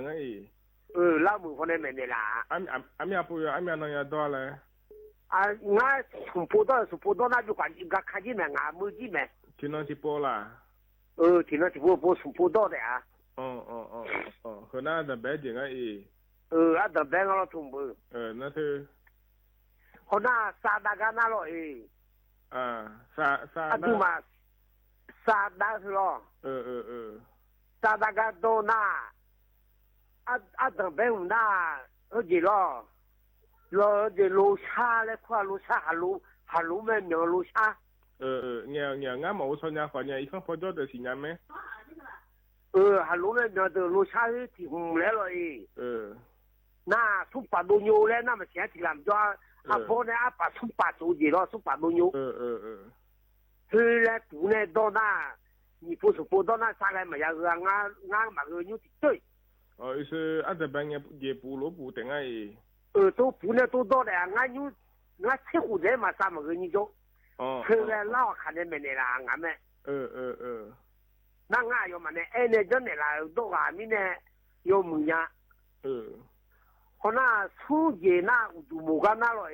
老母放在门内啦俺们不要俺们那要多嘞我从不到那就感觉看见没没见没听到直播啦听到直播从不到的和那的北京แต่แบงก์เราทุ่มนั่นคือคนน่าซาดากันน่าหรอซาดูมาซาดาคือหรอซาดากันโดน่าแต่แบงก์น่าจีหรอจีลูชาเลยคว้าลูชาฮัลโหลแม่เนื้อลูชาเนี่ยงั้นหมอส่วนใหญ่คนเนี่ยอีกคนพอจะได้สิเนี่ยไหมฮัลโหลแม่เนื้อเดือลูชาที่หุ่มแล้วเลยน่าสุปปาโดโยแล้วน่ามาเสียทีหลังจ้าพอเนี่ยปะสุปปาโดจีรอสุปปาโดโยคือแล้วปูเนี่ยโดน่า你不是不到那啥来嘛呀个俺嘛个有的对意思俺这边也不落不等哎都不呢都到的俺有俺吃苦的嘛啥嘛个你就去了老看的没呢啦俺们那俺要嘛呢哎呢真的啦都俺们呢有么呀可那出节那就没干那了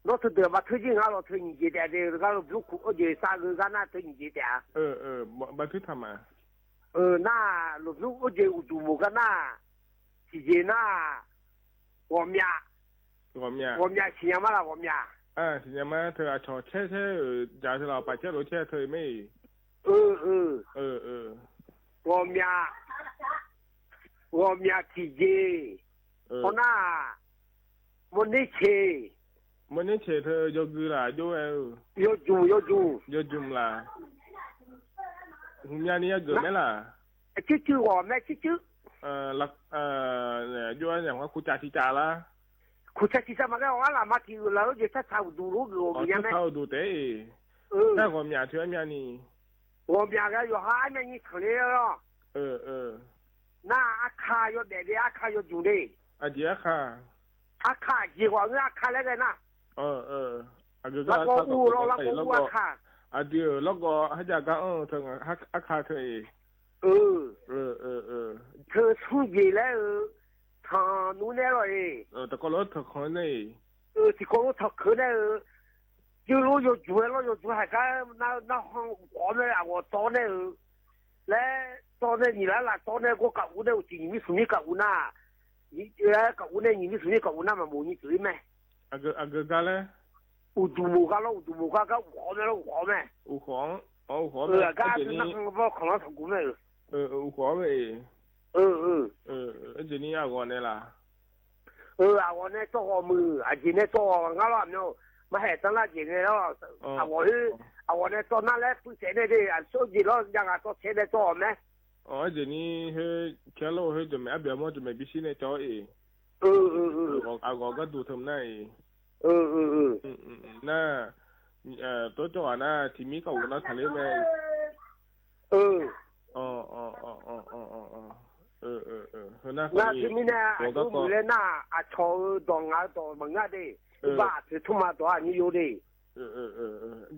老头的嘛推荐俺老推你节的俺老不苦而且啥个俺那推你节的没推他们那老不而且就没干那节节那我们家新疆嘛啦我们家新疆嘛他啊炒菜假设老把这路菜推没我们家我名体节，我那我那切，มันนี่เฉยเธอยกคือล่ะยกเออ要住要住，ยกจุ่มล่ะหุ่นยานี่เกิดไหมล่ะ就我们就。หลักเนี่ยย้อนอย่างว่าคุจ่าชิจ่าละคุชที่จะมาแล้วว่าละมาที่เราจะถ้าดูรู้รู้ยังไงเข้าดูเตะแต่ผมอยากเชื่อเมียนี่我们两个有还没你可怜了那阿卡有带的阿卡有住的อาเจียค่ะ阿卡计划阿卡那个นะอาก็แล้วก็อูเราแล้วก็อูอาคาอาเดียวแล้วก็ให้จากก็ถึงอาคาเธอเธอช่วยแล้วทางนู้นเลยแต่ก็รถถคนนี่ที่ก็รถถคนเนี่ย就如有住了有住还干那行我们啊我到那来到那你来了到那我搞屋的你属于搞屋那你来搞屋那你属于搞屋那么没你对没阿个干嘞有住冇干了有住冇干干黄没了黄没有黄黄干是那个不可能成功没有黄没而且你要我呢啦啊我呢做我们而且呢做我了没有มาให้ตั้งแต่เย็นแล้ววันนี้ตอนนั้นแหละผู้เสียเนี่ยที่สู้จีแล้วยังไงตัวเสียได้ตัวไหมเดี๋ยวนี้เฮ้ยแค่เราเฮ้ยจะไม่เอาแบบว่าจะไม่บิชิเนี่ยจ่อเอาก็ดูทำได้น่าตัวจ่อน่ะที่มีเขาน่าทะเลไหมน่าที่มีเนี่ยดูมือเลยน่าชอดองตัวมึงอ่ะดิบ้าคือทุ่มมาตัวนี้อยู่ดิ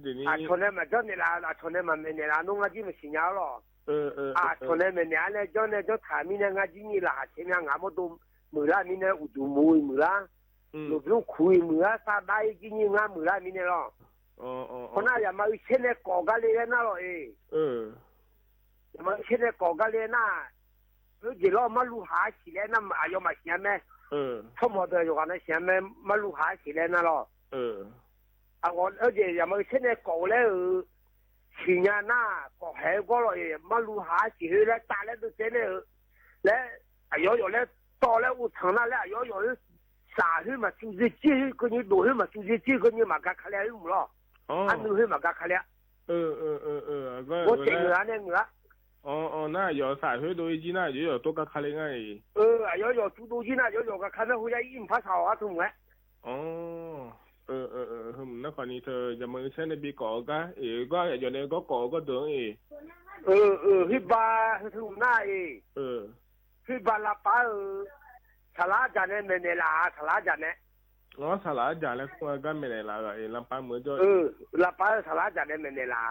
เดี๋ยวนี้ชนเนี่ยมันเจ้าเนี่ยละชนเนี่ยมันเนี่ยละนุ่งอาจีมันสิญญาหรอชนเนี่ยมันเนี่ยเนี่ยเจ้าเนี่ยเจ้าถามีเนี่ยอาจีนี่ละเช่นอย่างงามตัวมือละมีเนี่ยอุดมวยมือละลูกลูกคุยมือละซาได้จีนี่งามมือละมีเนี่ยหรอคนน่ะอย่ามาเช่นเนี่ยก่อกันเลยนะหรออย่ามาเช่นเนี่ยก่อกันเลยนะเดี๋ยวเรามาลูหา起来那么要嘛先咩ทั่วหมดเลยอยู่กันนะเสียไม่มาลูกหา起来นะหรอ我而且要么现在搞了去年那搞海搞了嘛路下去了打了都真的来要来到了我成了了要啥去嘛就是几个你多去嘛就是几个你嘛干看了有了俺都去嘛干看了我这个那个那要啥去都已经那就要多个看了哎要做东西那要个看到回家一怕吵啊同哎นักข่าวนี้เธอจะมือเช่นในปีก่อก็ก็อย่างนี้ก็ก่อก็เดือดฮิบาถึงหน้าฮิบาลาป้าสลาจานเนี่ยไม่ลาสลาจานเนี่ยสลาจานแล้วก็ไม่ได้ลาลาป้าเหมือนจะลาป้าสลาจานเนี่ยไม่ลา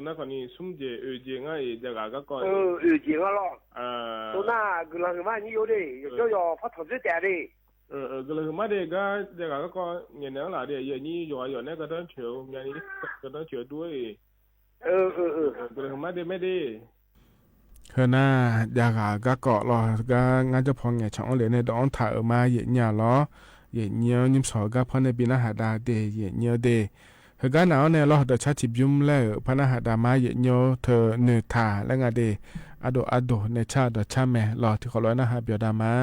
นักข่าวนี้สุ่มเจเจง่ายจะก็เจง่ะหรอตัวหน้าคือเราคือว่านี่อยู่ดิ就要发投资点的ก็เลยมาเด็กก็เด็กก็เงี้ยแล้วล่ะเดี๋ยวอย่างนี้อยู่ในก็ต้องเฉียวอย่างนี้ก็ต้องเฉียวด้วยก็เลยมาเด็กไม่ดีคือน่าอยากก็เกาะรอก็งานจะพอเงี้ยช่องเหลือในดองถ่ายออกมาอย่างเงี้ยล้ออย่างเงี้ยนิ่มสอก็พอในปีหน้าหาดาเดอย่างเงี้ยเดคือก็หนาวเนี่ยรอเดชาติบุ้มแล้วพนักหาดามาอย่างเงี้ยเธอเนื้อถ่าแล้วงานเดอโดในชาติชาแม่รอที่เขาร้อยนะฮะเบียดามา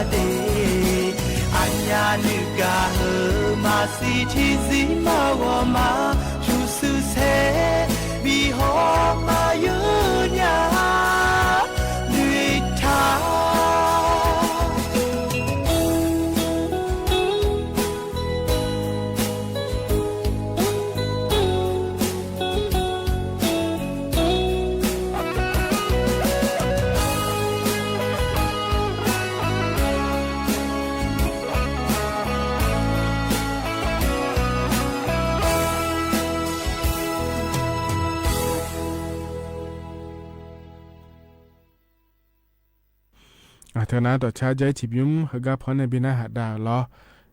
เดอัญญานึกาเฮมาสิที่สิมาวมาชูสุเซบีฮอมายุญาลุยทาเธอนะต่อชาใจฉิบยุ่มเฮก็พอในบินาหาดาล้อ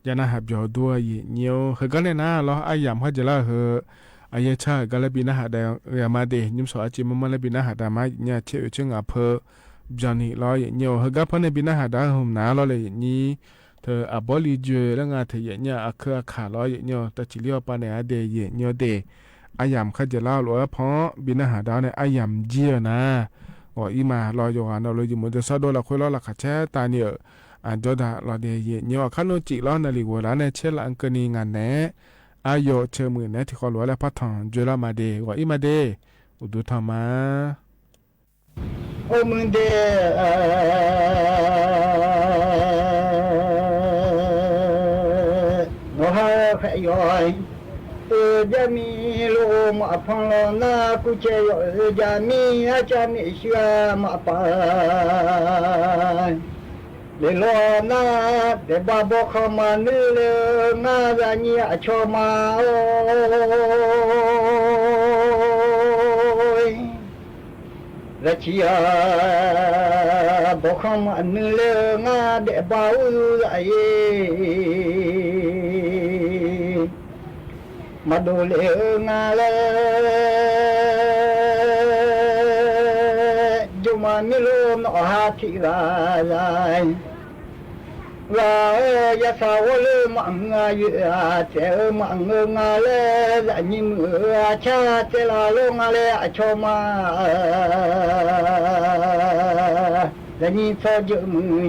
ยานาหับยอดัวยี่เนียวเฮก็เลยนะล้ออายามเขาจะละเฮอายชาก็เลยบินาหาดาเรียมาเดยุ่มสอจิมมันเลยบินาหาดามาเนี่ยเชื่อเชื่อเพอบจานี่ล้อยี่เนียวเฮก็พอในบินาหาดาหุ่มหนาล้อเลยนี่เธออบลิจแล้วงาเธอเนี่ยอักขะล้อยี่เนียวแต่จิเลียวปาเนี่ยเดยี่เนียวเดอายามเขาจะละล้อเพราะบินาหาดาเนี่ยอายามเจียนะอ๋ออีมารออยู่อ่ะเราเลยอยู่มันจะซอดละคุยล้อละขัดแช่ตาเนี่ยอันจอดารอเดียเนี่ยขันโนจิล้อนาฬิกาแล้วเนี่ยเชื่อละอังกนีงานแน่อายเชื่อมือเนี่ยที่เขาล้อแล้วพัฒน์จุลมาเดว่าอีมาเดอุดุธรรมะโอมือเดโนฮาขยอยจะมีลมพังลนากุเจยจะมีอาจารย์เชื่อมาปานเลโลนาเดบาบอกเขามาเนื้อนาจะเนี่ยชมาโอยละเชียบอกเขามาเนื้อนาเดบาอุไอมาดูเลงาเลจุมามิลุนอหาทิลาลายลายาสาวเลมังอายุอาเจมังงาเลละนิมอาชาเจลาลงาเลอชมาละนิซอจมือ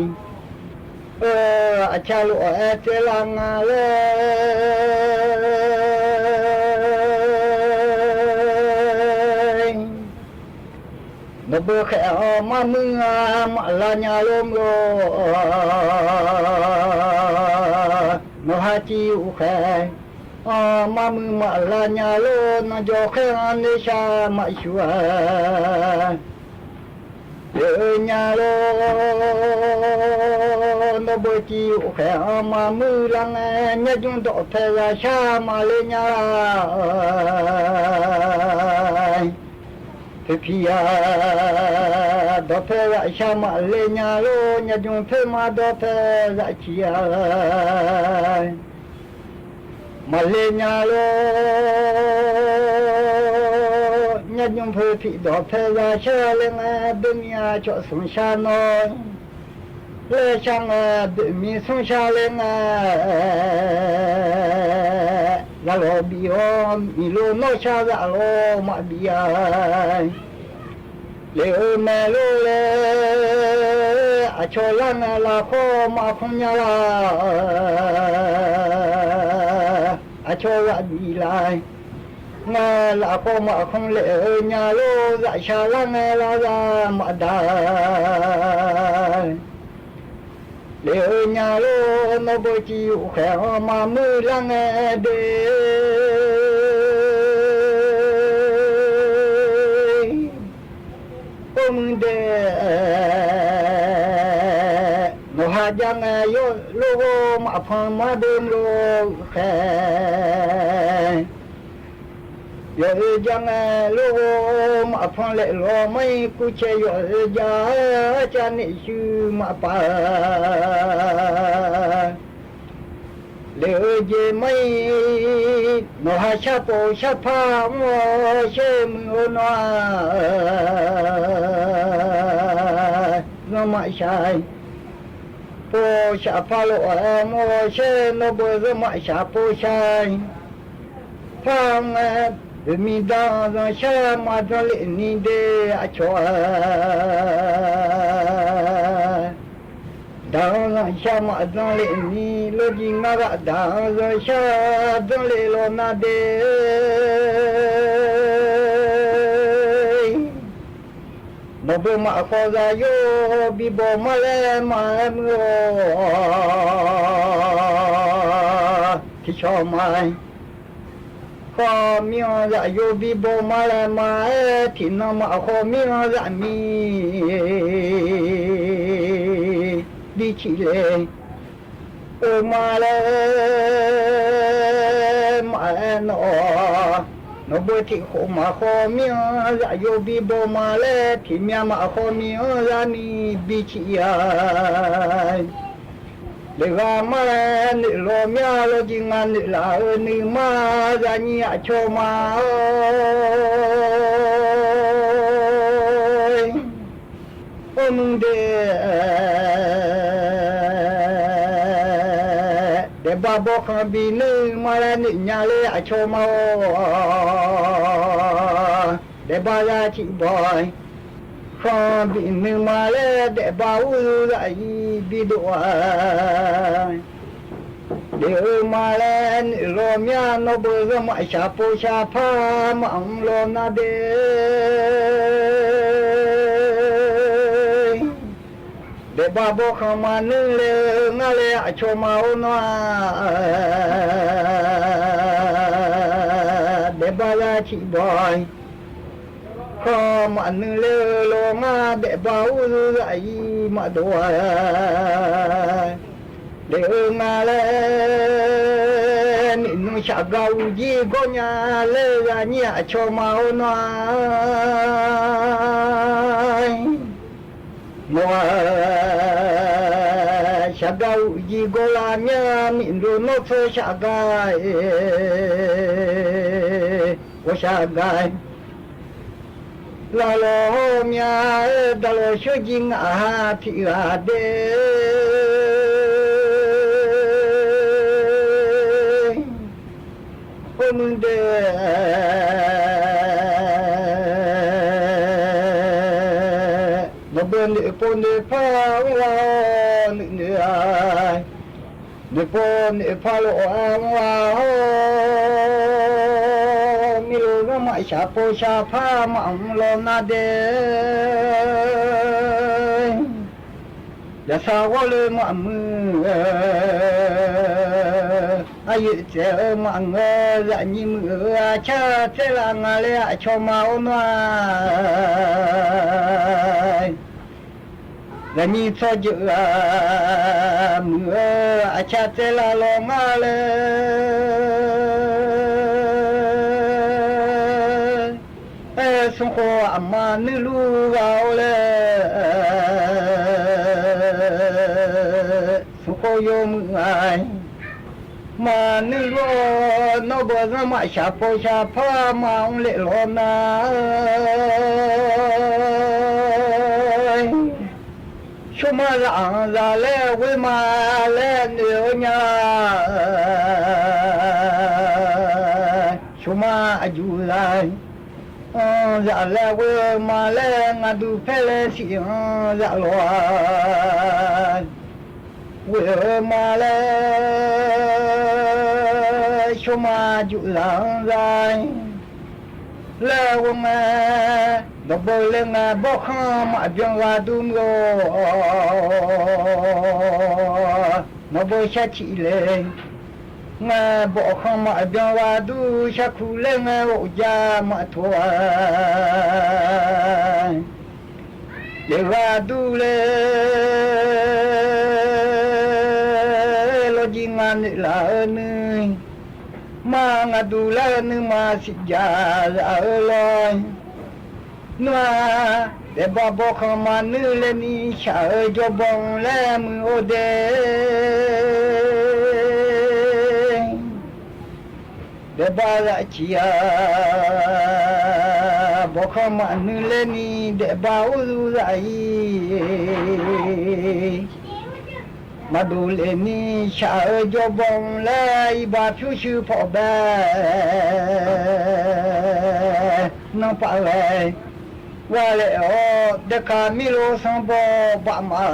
อาชาลุอาเจลางาเลนบเขอมามึงมาลาญาลมโยนหาจิวเขมามึงมาลาญาโลนจอเขอันเดชามาชัวเดญาโลนบจิวเขมามึงลังญาจุนโตเทวาชามาเลญาพิยาดอเทระชามาเลญาโลญาจุนเทมาดอเทระชิยามาเลญาโลญาจุนเพพิดอเทระชาเลงดุนยาจอสงชาโนเลชังดุมีสงชาเลงลาโลบิโอมิโลโนชาลาโลมาบิยาเลเมโลเลอโชลันลาโคมาคงยาลาอโชวะดีลายนาลาโคมาคงเลญาโลจะชาลันลาลามาดาเลญาโลนบจิวเขมามือลังเดโอมือเดโนหาจังโยโลมาพังมาเดิมโลเขยจังโลมาพังเลโลไม่กุเชยยาจันชื่อมาปาเลเจไม่โนหาชาโปชาพามเชมือนานมาชายโปชาพาโลโมเชนบซมาชาโปชายพังมีดาวชามาดเลนิเดอชวเล đào ra xa mà dâng lệ ni lô gì ngã gạ đào ra xa dâng lệ lô na đê nó bơ mà khó ra yo bị bỏ mà lê mà em ngô thì cho mày khó miệng dạ yo bị bỏ mà lê mà thì nó mà khó miệng dạ mi đi chỉ lệ ô mà lê mà nó bơi thì khổ mà khó miếng dạ yo bi bồ mà lê thì mẹ mà khó miếng ra ni bi chị ai để ra mà nị lo mẹ lo gì ngàn nị là nị mà ra ni à cho mà ôm để ba bố không bị nữ mà là nị nhà lê à cho mà để ba ra chị bòi không bị nữ mà lê để ba lại bị đùa để mà lên lo mía nó bơi ra mọi xa po xa pha mà ông lo na đê để ba bố không mà nữ lê ngã lê à cho mà ôn để ba ra chị bòi không mà nữ lê lo ngã để ba lại mà đùa để ngã lên nó chả gầu gì có nhà lê ra nhà cho mà ôn mua chả gầu gì có làm nhà mình rồi nó phơi chả gai có chả gai là lo nhà đã lo cho chính à thì là đê hôm đê nó bên để pôn để phá hoa nữa để pôn để phá lộ hoa milu nó mãi xa po xa phá mỏng lo na đê đã sao có lê mà mưa ai chế mà ngơ dạ như mưa cha thế là ngà lê cho máu noai là như cho dự mưa cha thế là lo ngà lê sông khô mà nữ lu vào lê sông khô vô mưa ai mà nữ lu nó bờ ra mãi xa po xa pha mà ông lệ lo na số mà rằng ra lê với mà lê nhiều nhà số mà dù lại dạ lê với mà lê ngà đu phê lê xì dạ loài với mà lê số mà dù lãng dài lê với mà nó bơi lên ngà bó khăn mà biên gà đun gô nó bơi xa chị lê ngà bộ không mà biên gà đu xa khu lên ngà bộ gia mà thua để gà đu lê lo gì ngà nị là nơi mà ngà đu lê nơi mà xịt già ra lôi noa để ba bố không mà nữ lên đi sợ cho bông lê mưa đê để ba lại chia bố không mà nữ lên đi để bao du dậy mà đủ lên đi sợ cho bông lê ba phiếu sư phò bè nó phải về và lẽ để cả mi lô sang bò bạ mà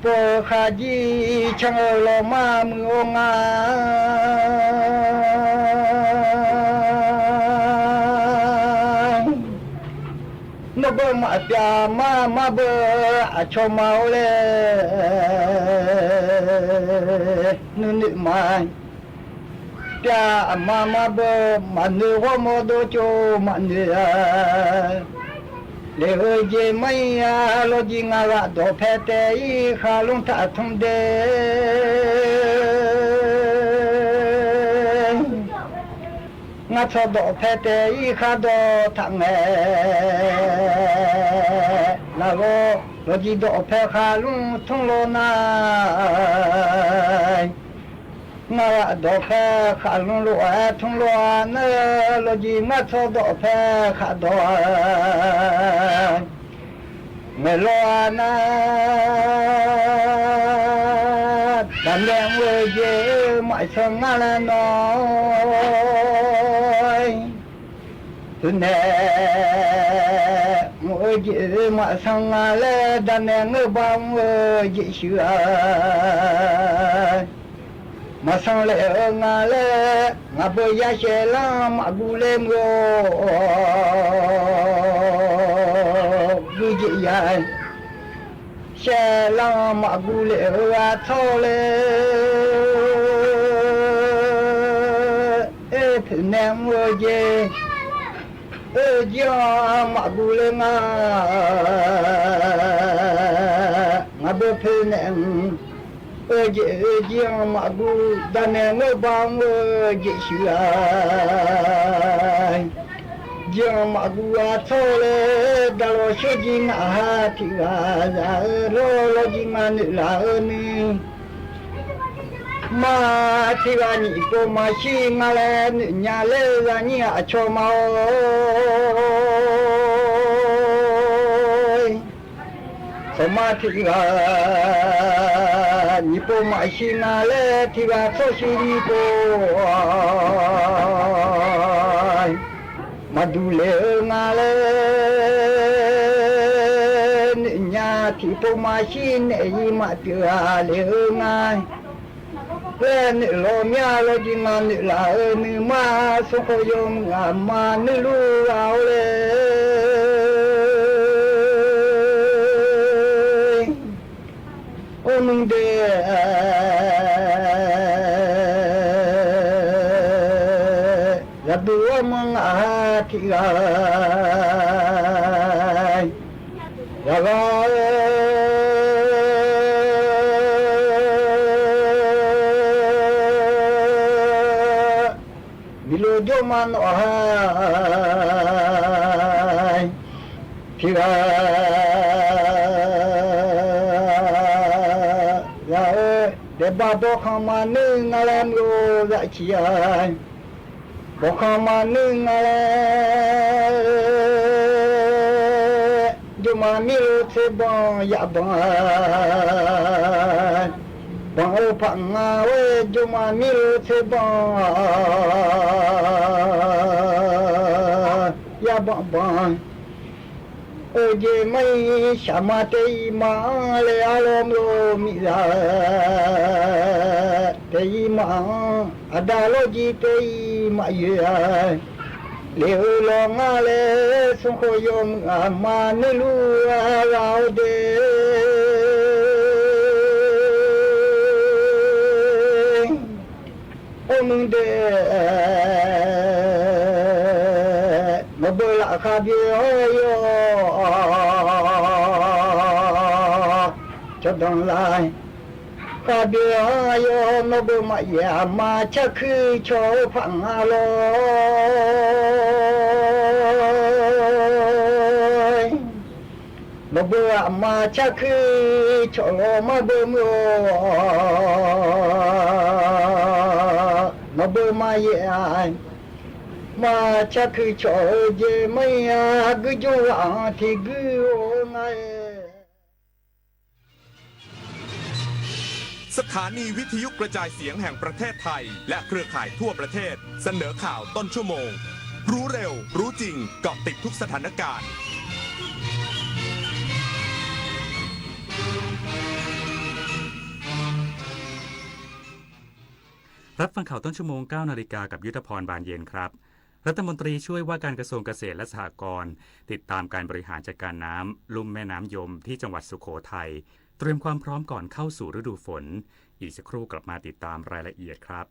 ปอขาจีช่างโลมามือองานบมาปยามาเบอชมเอาเลยนึกมาปยามาเบอมันนึกว่าโมโดโจมันนึกเลวเจไม่โลจิงาดอเพเตอีขาลุงทัดทุมเดงัดสดอเพเตอีขาดอทังเอลาโลจิดอเพขาลุงทุงโลนางาดอเพขาลุงโลทุงโลนโลจิงัดสดอเพขาดอเมลวานาดันแดงเวเจไม่สงาลน้อยตุนเนมวยเจไม่สงาลดันแดงบางเวเจชัวมาสังเลงาเลงาเบียเชลามากุเลมโกกุจิยาเชลามากุเลอาทอเลทเนมโวเจจามากุเลงางาเบเพเนมเจียงมากูดันเนงบางเจชัวเจียงมากูอาทอเลดาโลชจิงอาทิกาซาโลโลจิงานิลานีมาทิกานิโกมาชิงาเลญาเลซานิอาชอมาสมาธิกานิโปมาชินาเลทิกาโซชิริโกมาดูเลงาเลญาทิโปมาชินเอยิมาติอาเลงาเนโลมีอาโลจิงานิลานิมาสุขโยมอามานิลูเอาเลมึงเดรับดูว่ามึงอาทิกายรักมิโลโจมันอาทิกายเดบาบอกขามาหนึ่งอะไรไม่รู้จะเชียร์บอกขามาหนึ่งอะไรจุมามิรู้เสบอยาบังบังอุปังอาเวจุมามิรู้เสบอยาบังบังเจไม่สามารถมาเลอารมณ์โลมิลาเตยมาอดาโลจิเตยมาเยเลวลองอาเลสุขโยมอามาเนลูเราเดโอมึงเดมาเบลาคาเบียจะดองลายคาเบียมาเบมาเยามาชักคือโชฟังอาโลมาเบมาชักคือโชมาเบมมาเบมาเยมาชักคือโชเจไม่กจูอาทิกไงสถานีวิทยุกระจายเสียงแห่งประเทศไทยและเครือข่ายทั่วประเทศเสนอข่าวต้นชั่วโมงรู้เร็วรู้จริงเกาะติดทุกสถานการณ์ รับฟังข่าวต้นชั่วโมง 9 นาฬิกากับยุทธพรบานเย็นครับรัฐมนตรีช่วยว่าการกระทรวงเกษตรและสหกรณ์ติดตามการบริหารจัดการน้ำลุ่มแม่น้ำยมที่จังหวัดสุโขทัยเตรียมความพร้อมก่อนเข้าสู่ฤดูฝนอีกสักครู่กลับมาติดตามรายละเอียดครับ